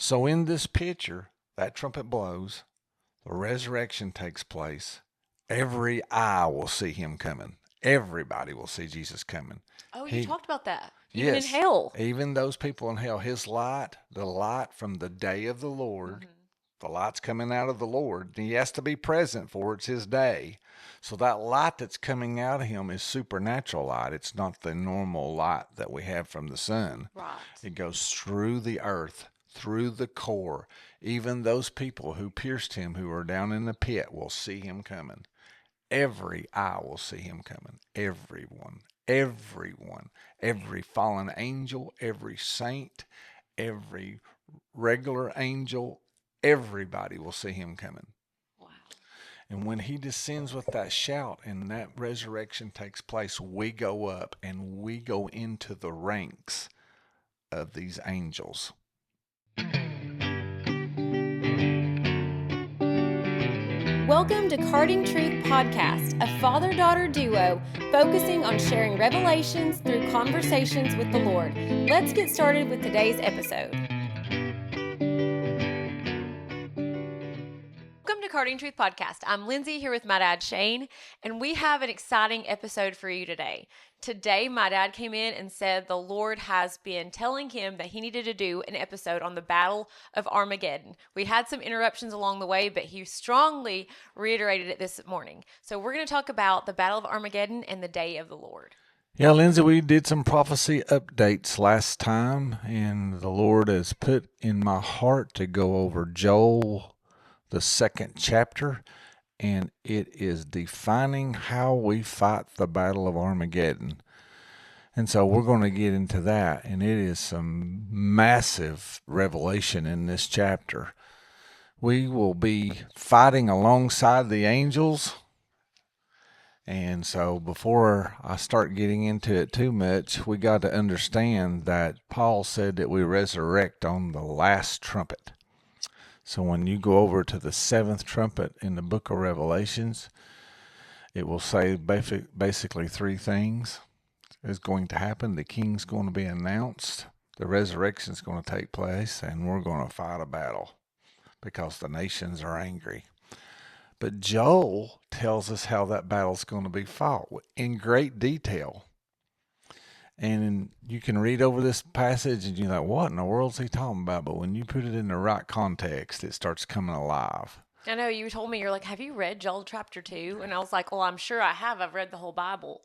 So in this picture, that trumpet blows, the resurrection takes place. Every eye will see him coming. Everybody will see Jesus coming. Oh, you He, talked about that. Even in yes, hell. even those people in hell, his light, the light from the day of the Lord, Hmm. the light's coming out of the Lord. He has to be present for it's his day. So that light that's coming out of him is supernatural light. It's not the normal light that we have from the sun. Right. It goes through the earth, through the core. Even those people who pierced him, who are down in the pit, will see him coming. Every eye will see him coming. Everyone. Everyone. Every fallen angel, every saint, every regular angel, everybody will see him coming. Wow. And when he descends with that shout and that resurrection takes place, we go up and we go into the ranks of these angels. Welcome to Carting Truth Podcast, a father-daughter duo focusing on sharing revelations through conversations with the Lord. Let's get started with today's episode. Welcome to Carting Truth Podcast. I'm Lindsay here with my dad, Shane, and we have an exciting episode for you today. Today, my dad came in and said the Lord has been telling him that he needed to do an episode on the Battle of Armageddon. We had some interruptions along the way, but he strongly reiterated it this morning. So we're going to talk about the Battle of Armageddon and the Day of the Lord. Yeah, Lindsay, we did some prophecy updates last time, and the Lord has put in my heart to go over Joel, the second chapter, and it is defining how we fight the Battle of Armageddon. And so we're going to get into that, and it is some massive revelation in this chapter. We will be fighting alongside the angels. And so before I start getting into it too much, we got to understand that Paul said that we resurrect on the last trumpet. So when you go over to the seventh trumpet in the book of Revelations, it will say basically three things is going to happen. The king's going to be announced, the resurrection is going to take place, and we're going to fight a battle because the nations are angry. But Joel tells us how that battle's going to be fought in great detail. And you can read over this passage and you're like, what in the world's he talking about? But when you put it in the right context, it starts coming alive. I know you told me, you're like, have you read Joel chapter 2? And I was like, well, I'm sure I have. I've read the whole Bible.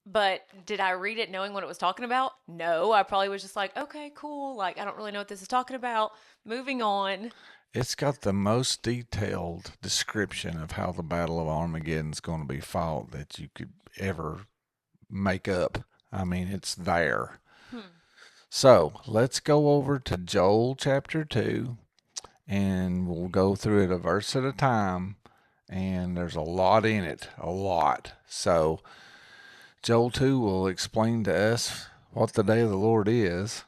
But did I read it knowing what it was talking about? No, I probably was just like, okay, cool. Like, I don't really know what this is talking about. Moving on. It's got the most detailed description of how the Battle of Armageddon is going to be fought that you could ever make up. I mean, it's there. So let's go over to Joel chapter 2, and we'll go through it a verse at a time. And there's a lot in it, a lot. So Joel 2 will explain to us what the day of the Lord is,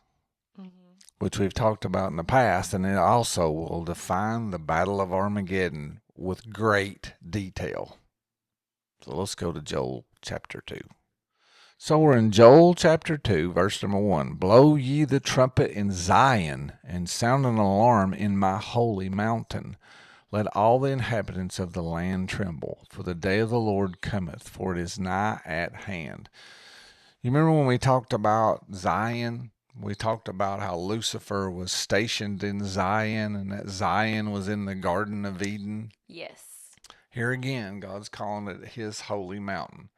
which we've talked about in the past, and it also will define the Battle of Armageddon with great detail. So let's go to Joel chapter 2. So we're in Joel chapter 2, verse number 1. Blow ye the trumpet in Zion, and sound an alarm in my holy mountain. Let all the inhabitants of the land tremble, for the day of the Lord cometh, for it is nigh at hand. You remember when we talked about Zion? We talked about how Lucifer was stationed in Zion, and that Zion was in the Garden of Eden. Yes. Here again, God's calling it his holy mountain.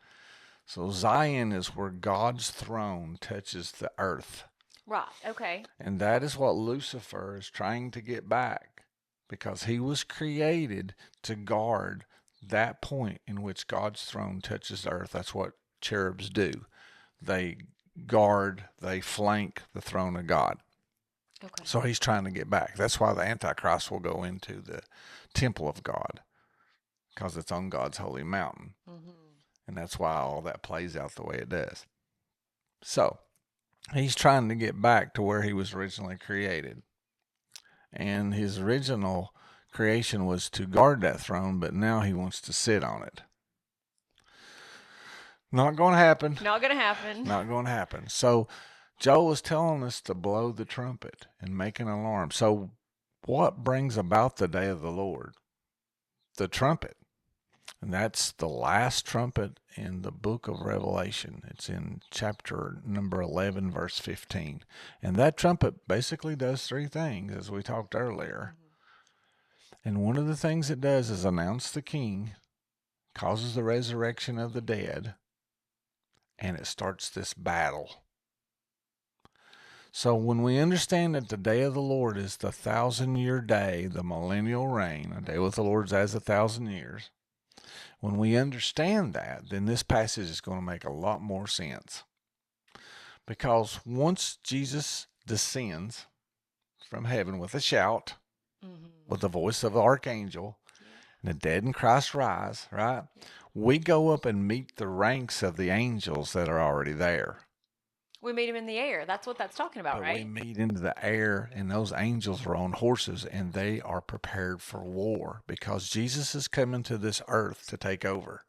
So Zion is where God's throne touches the earth. Right. Okay. And that is what Lucifer is trying to get back, because he was created to guard that point in which God's throne touches the earth. That's what cherubs do. They guard, they flank the throne of God. Okay. So he's trying to get back. That's why the Antichrist will go into the temple of God, because it's on God's holy mountain. And that's why all that plays out the way it does. So he's trying to get back to where he was originally created. And his original creation was to guard that throne, but now he wants to sit on it. Not going to happen. Not going to happen. Not going to happen. So Joel is telling us to blow the trumpet and make an alarm. So what brings about the day of the Lord? The trumpet. And that's the last trumpet in the book of Revelation. It's in chapter number 11, verse 15. And that trumpet basically does three things, as we talked earlier. And one of the things it does is announce the king, causes the resurrection of the dead, and it starts this battle. So when we understand that the day of the Lord is the 1,000-year day, the millennial reign, a day with the Lord's as 1,000 years, when we understand that, then this passage is going to make a lot more sense. Because once Jesus descends from heaven with a shout, with the voice of the archangel, and the dead in Christ rise, right? We go up and meet the ranks of the angels that are already there. We meet him in the air. That's what that's talking about, But right? we meet into the air, and those angels are on horses, and they are prepared for war because Jesus is coming to this earth to take over.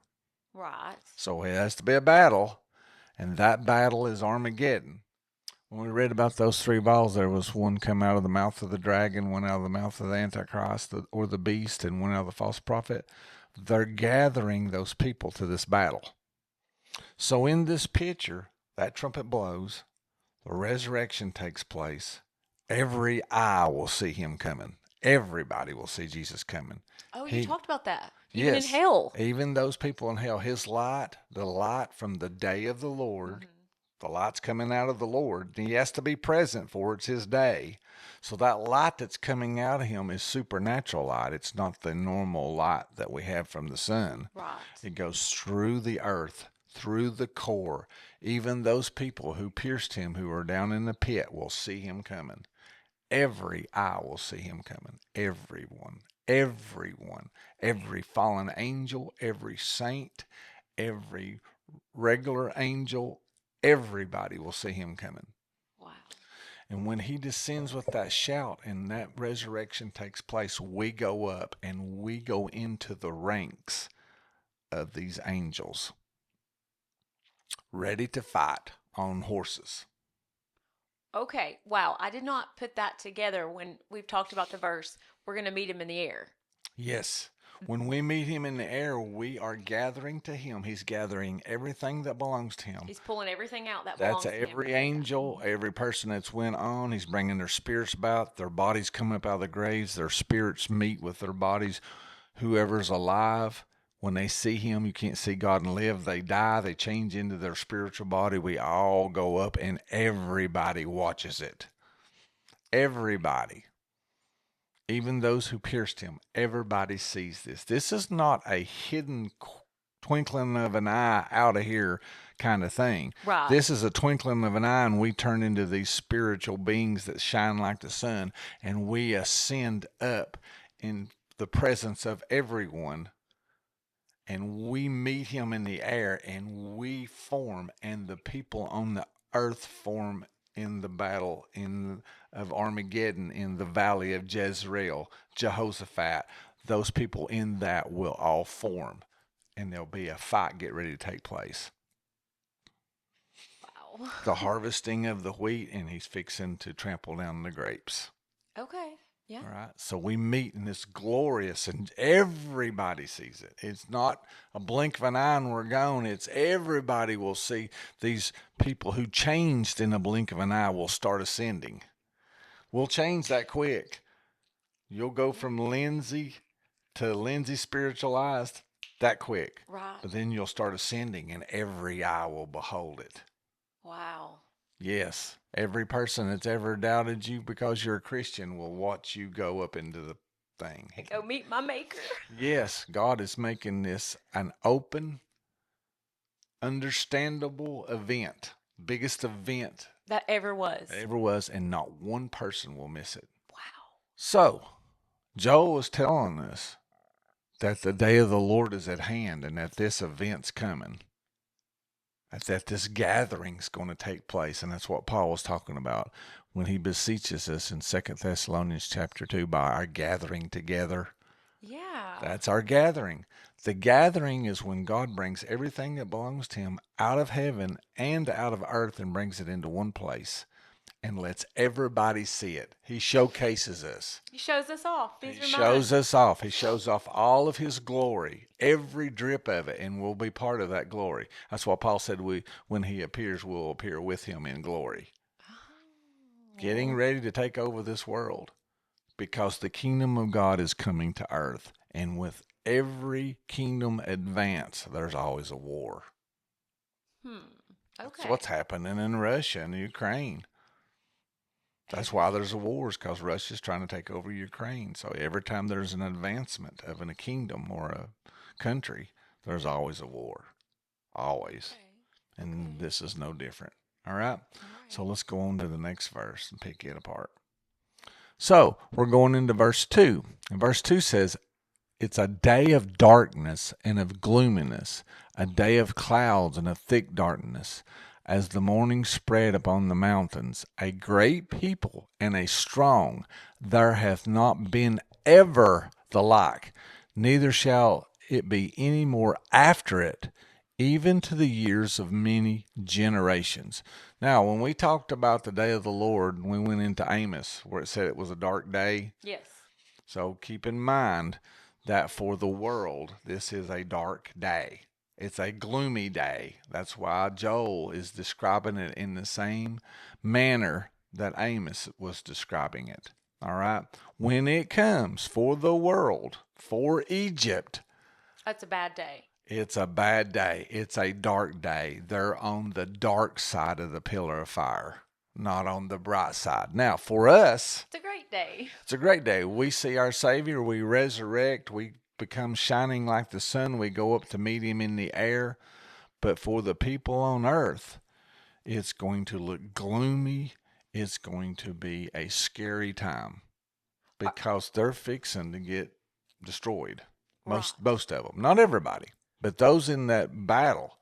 Right. So it has to be a battle, and that battle is Armageddon. When we read about those three vials, there was one come out of the mouth of the dragon, one out of the mouth of the Antichrist or the beast, and one out of the false prophet. They're gathering those people to this battle. So in this picture, that trumpet blows, the resurrection takes place. Every eye will see him coming. Everybody will see Jesus coming. Oh, you talked about that. Even in Yes, hell. even those people in hell, his light, the light from the day of the Lord, the light's coming out of the Lord. He has to be present for it's his day. So that light that's coming out of him is supernatural light. It's not the normal light that we have from the sun. Right. It goes through the earth, through the core. Even those people who pierced him, who are down in the pit, will see him coming. Every eye will see him coming. Everyone. Every fallen angel, every saint, every regular angel, everybody will see him coming. Wow. And when he descends with that shout and that resurrection takes place, we go up and we go into the ranks of these angels, ready to fight on horses. Okay. Wow. I did not put that together when we've talked about the verse, we're going to meet him in the air. Yes. When we meet him in the air, we are gathering to him. He's gathering everything that belongs to him. He's pulling everything out that belongs That's to him. every angel, every person that's went on. He's bringing their spirits about. Their bodies come up out of the graves. Their spirits meet with their bodies. Whoever's alive, when they see him, you can't see God and live. They die. They change into their spiritual body. We all go up, and everybody watches it. Everybody. Even those who pierced him, everybody sees this. This is not a hidden twinkling of an eye out of here kind of thing. Right. This is a twinkling of an eye, and we turn into these spiritual beings that shine like the sun, and we ascend up in the presence of everyone, and we meet him in the air, and we form, and the people on the earth form in the battle of Armageddon, in the valley of Jezreel, Jehoshaphat. Those people in that will all form, and there'll be a fight get ready to take place. Wow. The harvesting of the wheat, and he's fixing to trample down the grapes. Okay. Yeah. All right. So we meet in this glorious, and everybody sees it. It's not a blink of an eye and we're gone. It's everybody will see. These people who changed in a blink of an eye will start ascending. We'll change that quick. You'll go from Lindsay to Lindsay spiritualized that quick. Right. But then you'll start ascending, and every eye will behold it. Wow. Yes. Every person that's ever doubted you because you're a Christian will watch you go up into the thing. Go meet my maker. Yes, God is making this an open, understandable event. Biggest event That ever was. and not one person will miss it. Wow. So, Joel is telling us that the day of the Lord is at hand and that this event's coming. That this gathering's going to take place, and that's what Paul was talking about when he beseeches us in 2 Thessalonians chapter 2 by our gathering together. Yeah. That's our gathering. The gathering is when God brings everything that belongs to him out of heaven and out of earth and brings it into one place and lets everybody see it. He showcases us. He shows us off. These He are shows mine. us off. He shows off all of his glory, every drip of it, and we'll be part of that glory. That's why Paul said when he appears, we'll appear with him in glory. Getting ready to take over this world because the kingdom of God is coming to earth. And with every kingdom advance, there's always a war. Okay. That's what's happening in Russia and Ukraine. That's why there's a wars, because Russia's trying to take over Ukraine. So every time there's an advancement of a kingdom or a country, there's always a war. Always. And this is no different. All right? So let's go on to the next verse and pick it apart. So we're going into verse 2. And verse 2 says, it's a day of darkness and of gloominess, a day of clouds and of thick darkness, as the morning spread upon the mountains. A great people and a strong, there hath not been ever the like, neither shall it be any more after it, even to the years of many generations. Now, when we talked about the day of the Lord, we went into Amos, where it said it was a dark day. Yes. So keep in mind that for the world, this is a dark day. It's a gloomy day. That's why Joel is describing it in the same manner that Amos was describing it. All right? When it comes for the world, for Egypt, That's a bad day. it's a bad day. It's a dark day. They're on the dark side of the pillar of fire, not on the bright side. Now, for us, It's a great day. it's a great day. We see our Savior. We resurrect. We become shining like the sun. We go up to meet him in the air. But for the people on earth, it's going to look gloomy. It's going to be a scary time because they're fixing to get destroyed. Most of them. Not everybody, but those in that battle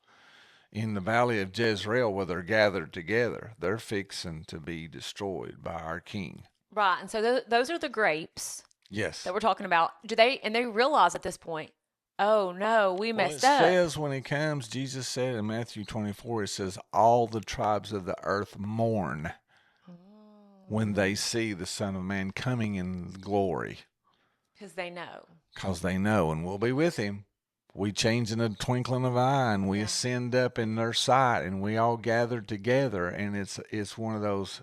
in the valley of Jezreel where they're gathered together, they're fixing to be destroyed by our King. Right. And so those are the grapes Yes. that we're talking about. They realize at this point, oh no, we messed Well, up. it says when he comes, Jesus said in Matthew 24, it says, all the tribes of the earth mourn when they see the Son of Man coming in glory. Because they know. Because they know, and we'll be with him. We change in a twinkling of an eye, and we ascend up in their sight, and we all gather together, and it's one of those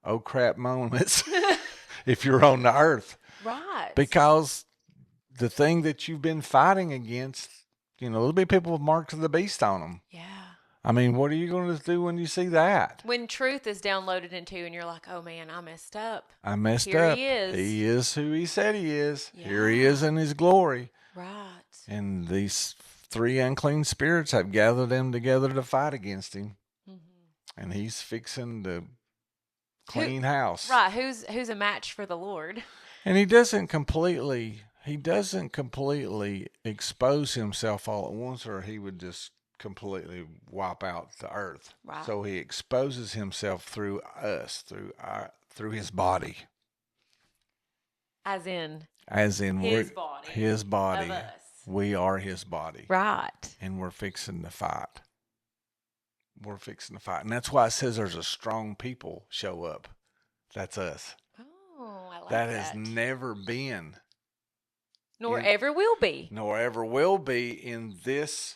oh crap moments if you're on the earth. Right. Because the thing that you've been fighting against, there'll be people with marks of the beast on them. Yeah. I mean, what are you going to do when you see that? When truth is downloaded into and you're like, oh man, I messed up. I messed Here up. he is. He is who he said he is. Yeah. Here he is in his glory. Right. And these 3 unclean spirits have gathered them together to fight against him. Mm-hmm. And he's fixing to clean house. Right. Who's a match for the Lord? And he doesn't completely expose himself all at once, or he would just completely wipe out the earth. Right. So he exposes himself through us, through his body. As in His body. His body. Of us. We are his body. Right. And we're fixing to fight. And that's why it says there's a strong people show up. That's us. Oh, I like That that. has never been. Nor ever will be. Nor ever will be in this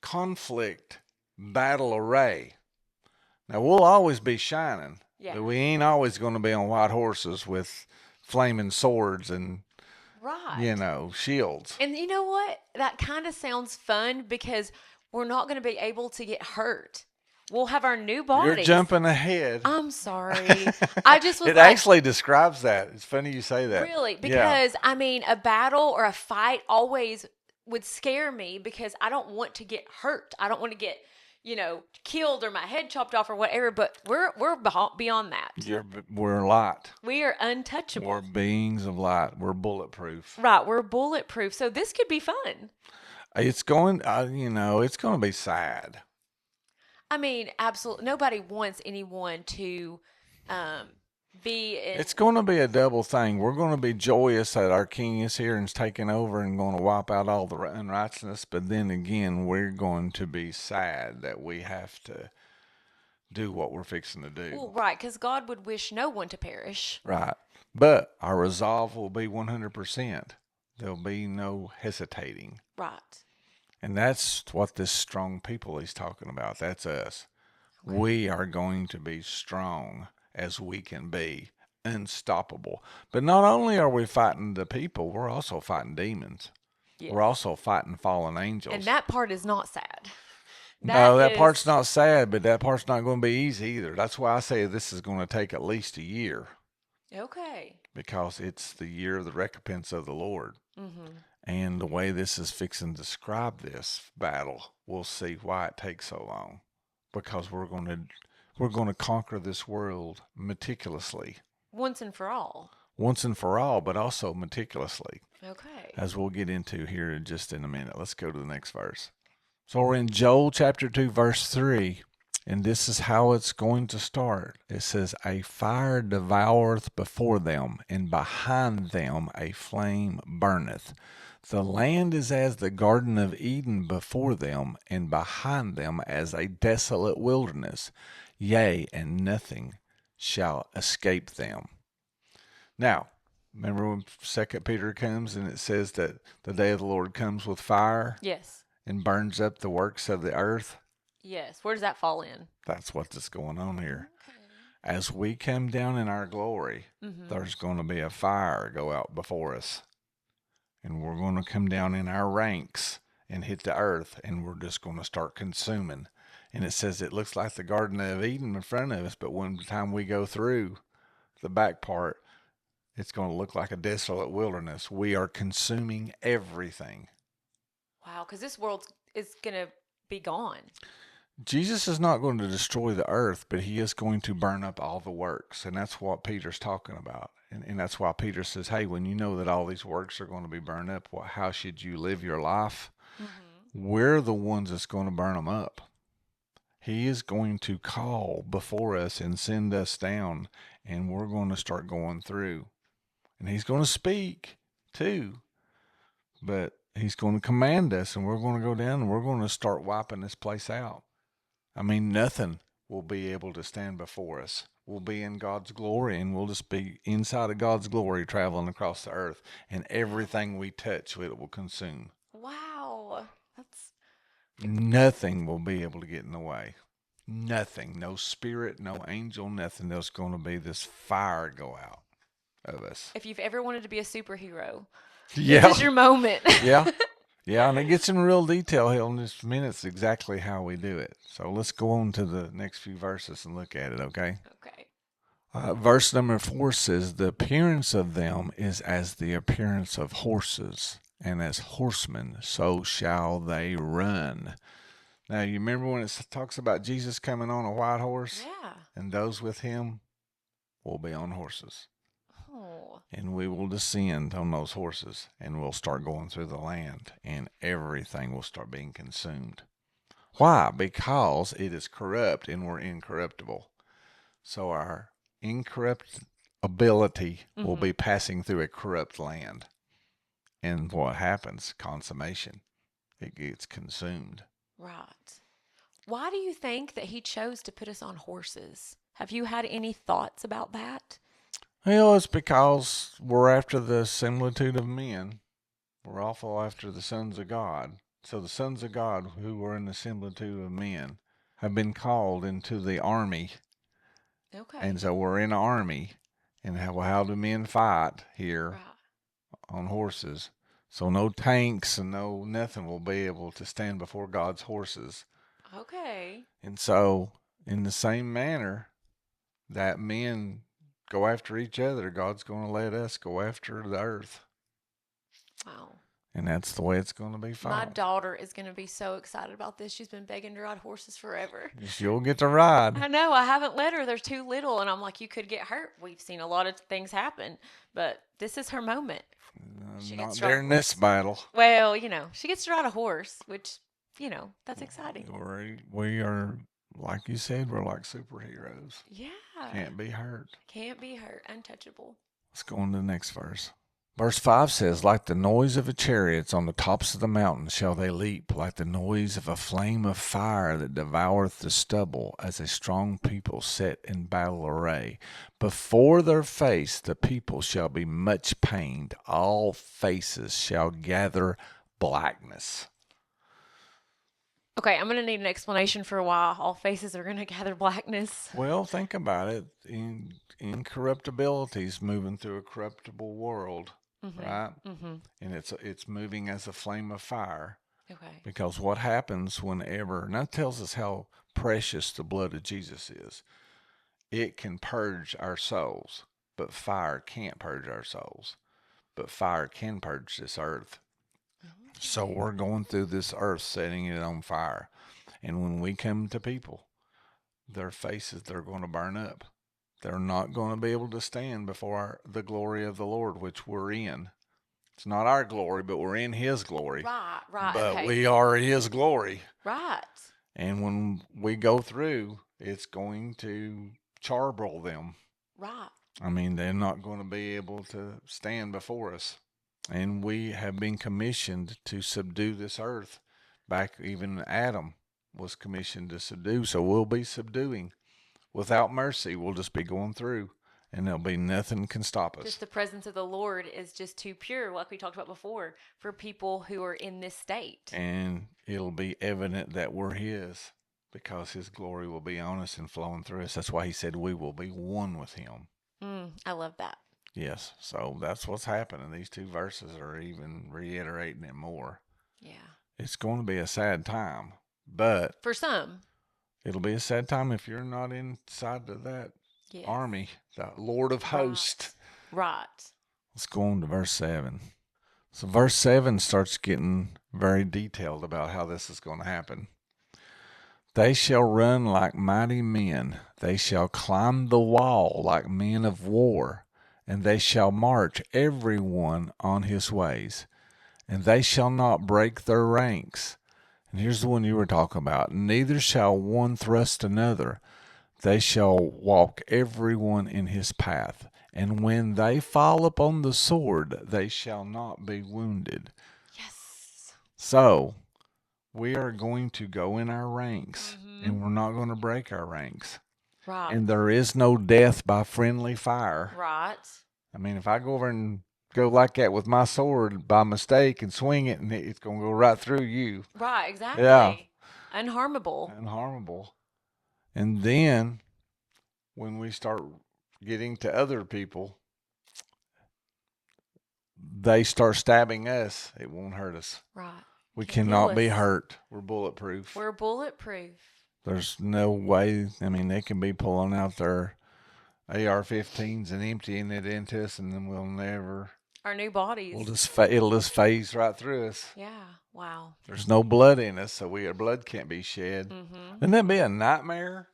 conflict battle array. Now, we'll always be shining. Yeah. But we ain't always going to be on white horses with flaming swords and, shields. And you know what? That kind of sounds fun because we're not going to be able to get hurt. We'll have our new bodies. You're jumping ahead. I'm sorry. I just was It like, actually describes that. It's funny you say that. really? Because, a battle or a fight always would scare me because I don't want to get hurt. I don't want to get, killed or my head chopped off or whatever. But we're beyond that. We're light. We are untouchable. We're beings of light. We're bulletproof. Right. We're bulletproof. So this could be fun. It's going, it's going to be sad. I mean, absolutely. Nobody wants anyone to be in. It's going to be a double thing. We're going to be joyous that our king is here and is taking over and going to wipe out all the unrighteousness. But then again, we're going to be sad that we have to do what we're fixing to do. Well, right, because God would wish no one to perish. Right. But our resolve will be 100%. There'll be no hesitating. Right. And that's what this strong people he's talking about. That's us. Okay. We are going to be strong as we can be, unstoppable. But not only are we fighting the people, we're also fighting demons. Yes. We're also fighting fallen angels. And that part is not sad. That part's not sad, but that part's not going to be easy either. That's why I say this is going to take at least a year. Okay. Because it's the year of the recompense of the Lord. Mm-hmm. And the way this is fixing to describe this battle, we'll see why it takes so long. Because we're going to conquer this world meticulously. Once and for all. Once and for all, but also meticulously. Okay. As we'll get into here in just in a minute. Let's go to the next verse. So we're in Joel chapter 2, verse 3. And this is how it's going to start. It says, a fire devoureth before them, and behind them a flame burneth. The land is as the Garden of Eden before them, and behind them as a desolate wilderness. Yea, and nothing shall escape them. Now, remember when 2 Peter comes and it says that the day of the Lord comes with fire? Yes. And burns up the works of the earth? Yes. Where does that fall in? That's what's going on here. Okay. As we come down in our glory, there's going to be a fire go out before us. And we're going to come down in our ranks and hit the earth, and we're just going to start consuming. And it says it looks like the Garden of Eden in front of us, but when the time we go through the back part, it's going to look like a desolate wilderness. We are consuming everything. Wow, because this world is going to be gone. Jesus is not going to destroy the earth, but he is going to burn up all the works. And that's what Peter's talking about. And that's why Peter says, hey, when you know that all these works are going to be burned up, how should you live your life? Mm-hmm. We're the ones that's going to burn them up. He is going to call before us and send us down, and we're going to start going through. And he's going to speak too. But he's going to command us, and we're going to go down, and we're going to start wiping this place out. I mean, nothing will be able to stand before us. We'll be in God's glory, and we'll just be inside of God's glory traveling across the earth, and everything we touch, it will consume. Wow. Nothing will be able to get in the way. Nothing. No spirit, no angel, nothing. There's going to be this fire go out of us. If you've ever wanted to be a superhero, yeah. This is your moment. Yeah. Yeah, and it gets in real detail here in just minutes exactly how we do it. So let's go on to the next few verses and look at it, okay? Okay. Verse number 4 says, the appearance of them is as the appearance of horses, and as horsemen, so shall they run. Now, you remember when it talks about Jesus coming on a white horse? Yeah. And those with him will be on horses. Oh. And we will descend on those horses, and we'll start going through the land, and everything will start being consumed. Why? Because it is corrupt, and we're incorruptible. So our incorruptibility will be passing through a corrupt land. And what happens? Consummation. It gets consumed. Right. Why do you think that he chose to put us on horses? Have you had any thoughts about that? Well, it's because we're after the similitude of men. We're also after the sons of God. So the sons of God, who were in the similitude of men, have been called into the army. Okay. And so we're in an army. And how do men fight here on horses? So no tanks and no nothing will be able to stand before God's horses. Okay. And so in the same manner that men go after each other, God's going to let us go after the earth. Wow. And that's the way it's going to be fought. My daughter is going to be so excited about this. She's been begging to ride horses forever. You'll get to ride. I know. I haven't let her. They're too little. And I'm like, you could get hurt. We've seen a lot of things happen. But this is her moment. Not during this battle. Well, she gets to ride a horse, which, that's exciting. We are, like you said, we're like superheroes. Yeah. Can't be hurt. Can't be hurt. Untouchable. Let's go on to the next verse. Verse 5 says, like the noise of a chariot on the tops of the mountains shall they leap, like the noise of a flame of fire that devoureth the stubble, as a strong people set in battle array. Before their face the people shall be much pained, all faces shall gather blackness. Okay, I'm going to need an explanation for why all faces are going to gather blackness. Well, think about it. Incorruptibility is moving through a corruptible world, right? Mm-hmm. And it's moving as a flame of fire. Okay. Because what happens whenever, and that tells us how precious the blood of Jesus is. It can purge our souls, but fire can't purge our souls. But fire can purge this earth. So we're going through this earth, setting it on fire. And when we come to people, their faces, they're going to burn up. They're not going to be able to stand before the glory of the Lord, which we're in. It's not our glory, but we're in His glory. Right, But okay. we are His glory. Right. And when we go through, it's going to charbroil them. Right. I mean, they're not going to be able to stand before us. And we have been commissioned to subdue this earth. Back even Adam was commissioned to subdue. So we'll be subduing. Without mercy, we'll just be going through. And there'll be nothing can stop us. Just the presence of the Lord is just too pure, like we talked about before, for people who are in this state. And it'll be evident that we're His, because His glory will be on us and flowing through us. That's why He said we will be one with Him. I love that. Yes, so that's what's happening. These two verses are even reiterating it more. Yeah. It's going to be a sad time, but For some. it'll be a sad time if you're not inside of that army, the Lord of hosts. Right. Let's go on to verse 7. So verse 7 starts getting very detailed about how this is going to happen. They shall run like mighty men. They shall climb the wall like men of war. And they shall march every one on his ways. And they shall not break their ranks. And here's the one you were talking about. Neither shall one thrust another. They shall walk every one in his path. And when they fall upon the sword, they shall not be wounded. Yes. So, we are going to go in our ranks, and we're not going to break our ranks. Right. And there is no death by friendly fire. Right. I mean, if I go over and go like that with my sword by mistake and swing it, and it's going to go right through you. Right, exactly. Yeah. Unharmable. Unharmable. And then, when we start getting to other people, they start stabbing us. It won't hurt us. Right. We Can't cannot kill be us. hurt. We're bulletproof. We're bulletproof. There's no way. I mean, they can be pulling out their AR-15s and emptying it into us, and then we'll never. Our new bodies. It'll just phase right through us. Yeah. Wow. There's no blood in us, so our blood can't be shed. Mm-hmm. Wouldn't that be a nightmare?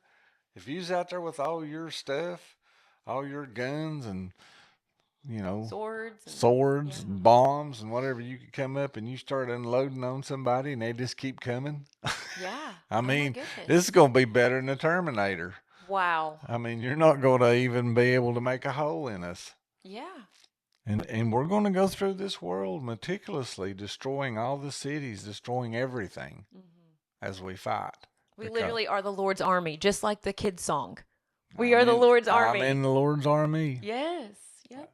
If you was out there with all your stuff, all your guns, and Swords. and bombs and whatever, you could come up and you start unloading on somebody, and they just keep coming. Yeah. I Oh my mean, goodness. this is going to be better than the Terminator. Wow. I mean, you're not going to even be able to make a hole in us. Yeah. And we're going to go through this world meticulously, destroying all the cities, destroying everything as we fight. We Because literally are the Lord's army, just like the kids' song. We are the Lord's army. I'm in the Lord's army. Yes. Yep.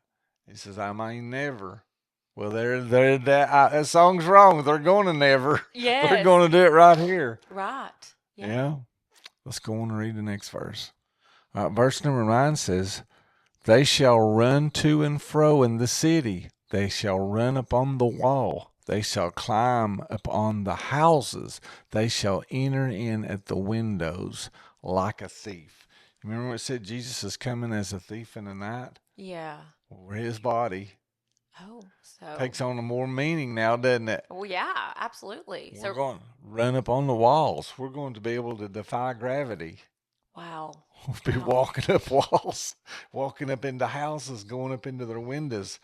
He says, I may never. Well, that song's wrong. They're going to never. Yes. They're going to do it right here. Right. Yeah. Let's go on and read the next verse. Verse number 9 says, they shall run to and fro in the city. They shall run upon the wall. They shall climb upon the houses. They shall enter in at the windows like a thief. Remember what it said? Jesus is coming as a thief in the night? Yeah. Well, his body Oh, so. takes on a more meaning now, doesn't it? Well, yeah, absolutely. We're going to run up on the walls. We're going to be able to defy gravity. Wow. We'll be walking up walls, walking up into houses, going up into their windows.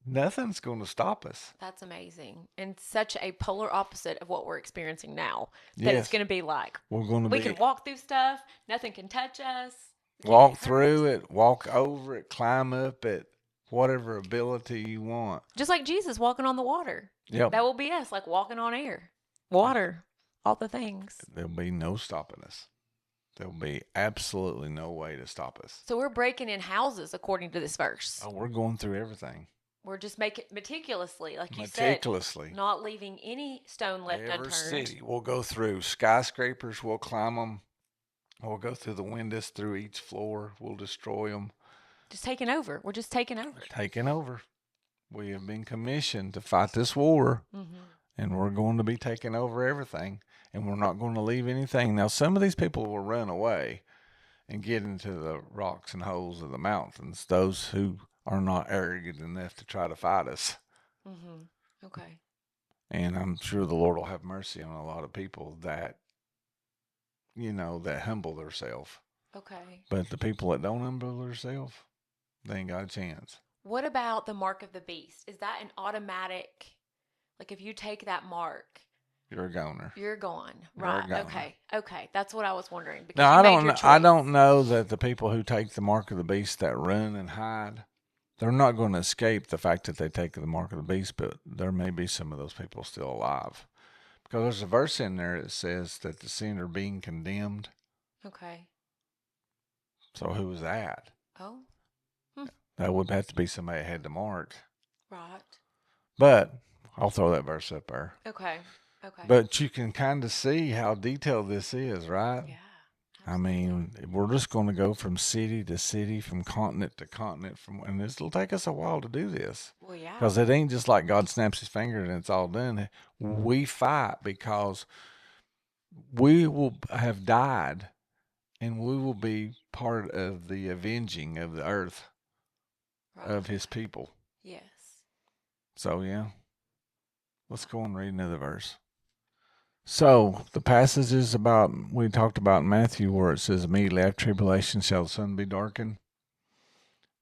Nothing's going to stop us. That's amazing. And such a polar opposite of what we're experiencing now. That Yes. it's going to be like, We're going to we can walk through stuff. Nothing can touch us. We can't walk get hurt. through it, walk over it, climb up it, whatever ability you want. Just like Jesus walking on the water. Yep. That will be us, like walking on air, water, all the things. There'll be no stopping us. There'll be absolutely no way to stop us. So we're breaking in houses according to this verse. Oh, we're going through everything. We're just making meticulously, like you Meticulously. said, not leaving any stone left Every unturned. city we'll go through. Skyscrapers, we'll climb them. We'll go through the windows, through each floor. We'll destroy them. Just taking over. We're just taking over. Taking over. We have been commissioned to fight this war, and we're going to be taking over everything, and we're not going to leave anything. Now, some of these people will run away and get into the rocks and holes of the mountains, those who are not arrogant enough to try to fight us. Okay. And I'm sure the Lord will have mercy on a lot of people that, that humble themselves. Okay. But the people that don't humble themselves, they ain't got a chance. What about the mark of the beast? Is that an automatic, like if you take that mark, You're a goner. you're gone, You're right? a goner. Okay. That's what I was wondering. Because Now, you I made don't your know, I choice. don't know that the people who take the mark of the beast that run and hide, they're not going to escape the fact that they take the mark of the beast, but there may be some of those people still alive. Because there's a verse in there that says that the sinner being condemned. Okay. So who was that? Oh, That would have to be somebody that had the mark. right. But I'll throw that verse up there. Okay. But you can kind of see how detailed this is, right? Yeah. I mean, we're just going to go from city to city, from continent to continent, and it'll take us a while to do this. Well, yeah. Because it ain't just like God snaps his finger and it's all done. We fight because we will have died, and we will be part of the avenging of the earth of his people. Yes. So, yeah. Let's go and read another verse. So, the passages we talked about in Matthew where it says, immediately after tribulation shall the sun be darkened.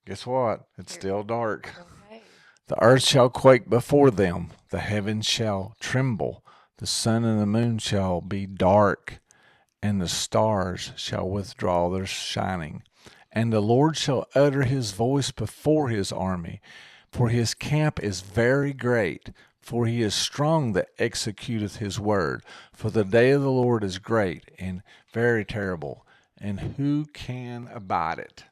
Guess what? It's still dark. Okay. The earth shall quake before them. The heavens shall tremble. The sun and the moon shall be dark, and the stars shall withdraw their shining. And the Lord shall utter his voice before his army, for his camp is very great. For he is strong that executeth his word. For the day of the Lord is great and very terrible, and who can abide it?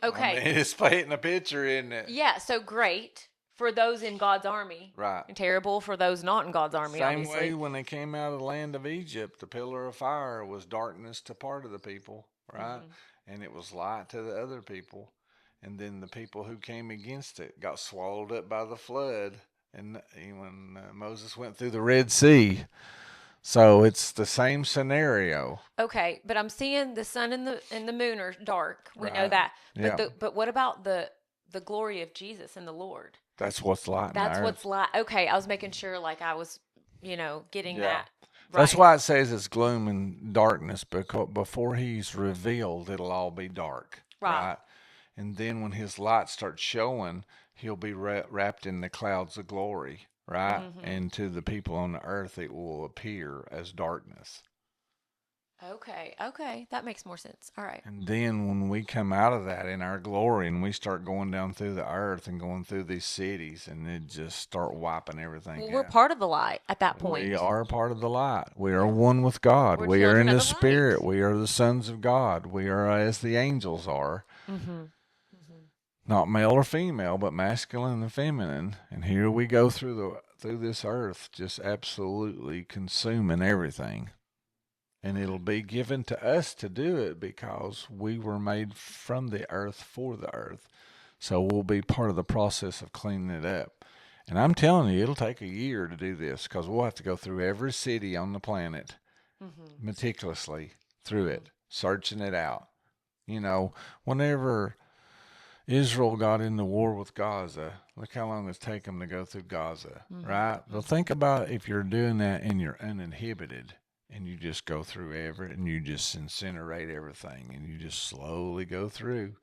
Okay. I mean, it's painting a picture, isn't it? Yeah, so great for those in God's army. Right. And terrible for those not in God's army, Same obviously. way when they came out of the land of Egypt, the pillar of fire was darkness to part of the people, right? And it was light to the other people. And then the people who came against it got swallowed up by the flood. And when Moses went through the Red Sea. So it's the same scenario. Okay, but I'm seeing the sun and the moon are dark. We know Right. that. But Yeah. but what about the glory of Jesus and the Lord? That's what's light in the That's earth. what's like. Okay, I was making sure like I was, getting Yeah. that. That's right. why it says it's gloom and darkness, because before he's revealed, it'll all be dark. Right. And then when his light starts showing, he'll be wrapped in the clouds of glory, right? And to the people on the earth, it will appear as darkness. Okay, that makes more sense. All right. And then when we come out of that in our glory and we start going down through the earth and going through these cities and it just start wiping everything Well, out. we're part of the light at that point. We are part of the light. We are one with God. We're We are in children the of the light. Spirit. We are the sons of God. We are as the angels are. Not male or female, but masculine and feminine. And here we go through this earth, just absolutely consuming everything. And it'll be given to us to do it because we were made from the earth for the earth. So we'll be part of the process of cleaning it up. And I'm telling you, it'll take a year to do this because we'll have to go through every city on the planet meticulously through it, searching it out. Whenever Israel got into war with Gaza, look how long it's taken them to go through Gaza, right? Well, think about if you're doing that and you're uninhibited and you just go through and you just incinerate everything and you just slowly go through.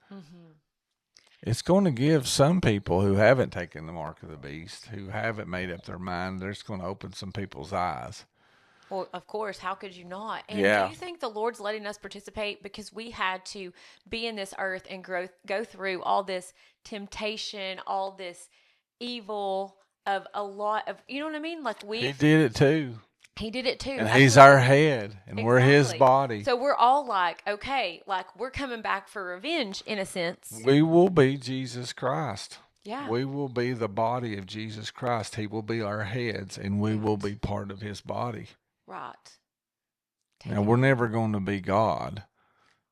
It's going to give some people who haven't taken the mark of the beast, who haven't made up their mind, there's going to open some people's eyes. Well, of course, how could you not? And do Yeah. you think the Lord's letting us participate because we had to be in this earth and go through all this temptation, all this evil of a lot of, you know what I mean? Like He did it too. he did it too. And That's he's what- our head, and we're his Exactly. body. So we're all like, okay, like we're coming back for revenge in a sense. We will be Jesus Christ. Yeah. We will be the body of Jesus Christ. He will be our heads, and we will be part of his body. Right. Now, we're never going to be God,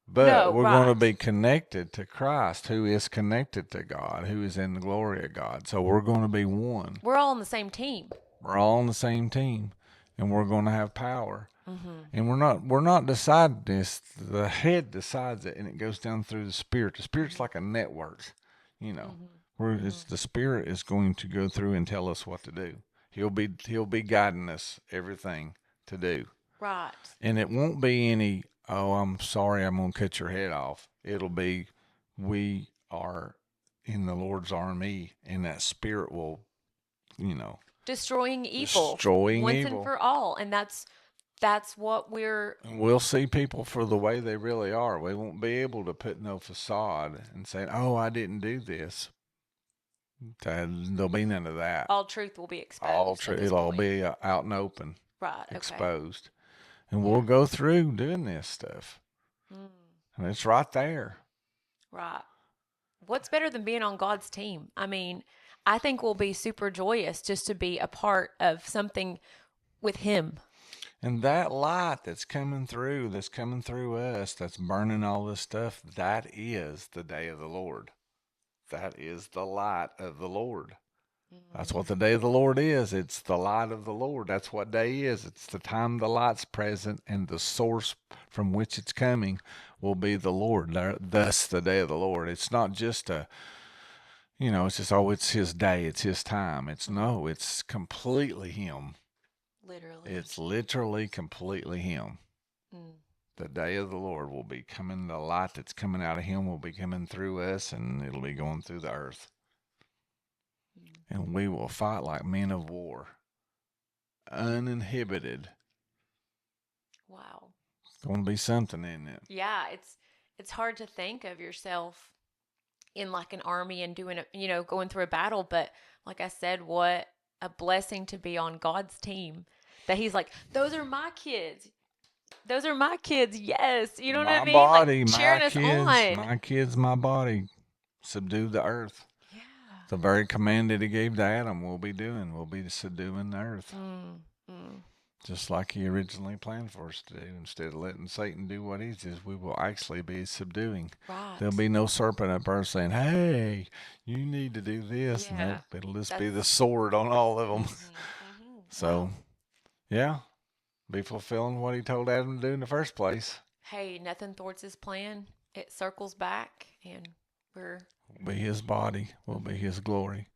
but No, we're going to right. be connected to Christ, who is connected to God, who is in the glory of God. So we're going to be one. We're all on the same team. We're all on the same team, and we're going to have power. Mm-hmm. And we're not deciding this. The head decides it, and it goes down through the spirit. The spirit's like a network, you know, where it's the spirit is going to go through and tell us what to do. He'll be guiding us everything to do. Right. And it won't be any, oh, I'm sorry, I'm going to cut your head off. It'll be, we are in the Lord's army, and that spirit will, you know, Destroying evil. Destroying once evil. and for all. And that's what we're and we'll see people for the way they really are. We won't be able to put no facade and say, oh, I didn't do this. There'll be none of that. all truth will be exposed. All at true. this It'll all point. be out and open, right. Okay. exposed. And we'll go through doing this stuff. And it's right there. Right. What's better than being on God's team? I mean, I think we'll be super joyous just to be a part of something with Him. And that light that's coming through us, that's burning all this stuff, that is the day of the Lord. That is the light of the Lord. That's what the day of the Lord is. It's the light of the Lord. That's what day is. It's the time the light's present, and the source from which it's coming will be the Lord. Thus, the day of the Lord. It's not just it's just, oh, it's his day. It's his time. It's completely him. Literally. It's literally completely him. The day of the Lord will be coming. The light that's coming out of him will be coming through us, and it'll be going through the earth. And we will fight like men of war, uninhibited. Wow. It's going to be something, isn't it? Yeah, it's hard to think of yourself in like an army and doing going through a battle, but like I said, what a blessing to be on God's team. That He's like, those are my kids. Those are my kids. Yes, you know what I mean? Body, like cheering my us kids, on. my kids, my body. Subdue the earth. Yeah. The very command that he gave to Adam we'll be doing. We'll be subduing the earth. Just like he originally planned for us to do. Instead of letting Satan do what he does, we will actually be subduing. Right. There'll be no serpent up there saying, hey, you need to do this. Yeah. And it'll just be the sword on all of them. So, yeah, be fulfilling what he told Adam to do in the first place. Hey, nothing thwarts His plan. It circles back, and we'll be his body, will be his glory.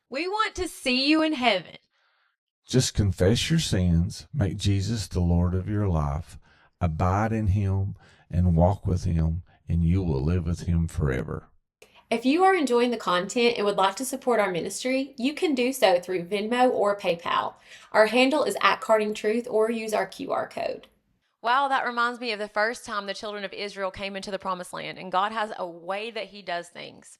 We want to see you in heaven. Just confess your sins, make Jesus the Lord of your life, abide in him, and walk with him, and you will live with him forever. If you are enjoying the content and would like to support our ministry, you can do so through Venmo or PayPal. Our handle is @CardingTruth, or use our QR code. Wow, that reminds me of the first time the children of Israel came into the promised land, and God has a way that He does things.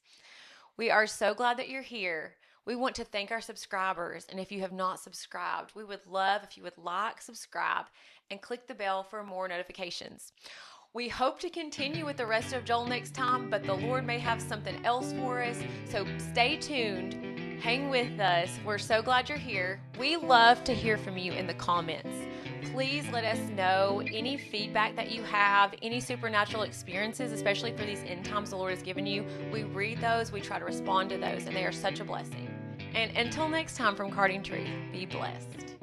We are so glad that you're here. We want to thank our subscribers, and if you have not subscribed, we would love if you would like, subscribe, and click the bell for more notifications. We hope to continue with the rest of Joel next time, but the Lord may have something else for us, so stay tuned. Hang with us. We're so glad you're here. We love to hear from you in the comments. Please let us know any feedback that you have, any supernatural experiences, especially for these end times the Lord has given you. We read those, we try to respond to those, and they are such a blessing. And until next time from Carding Truth, be blessed.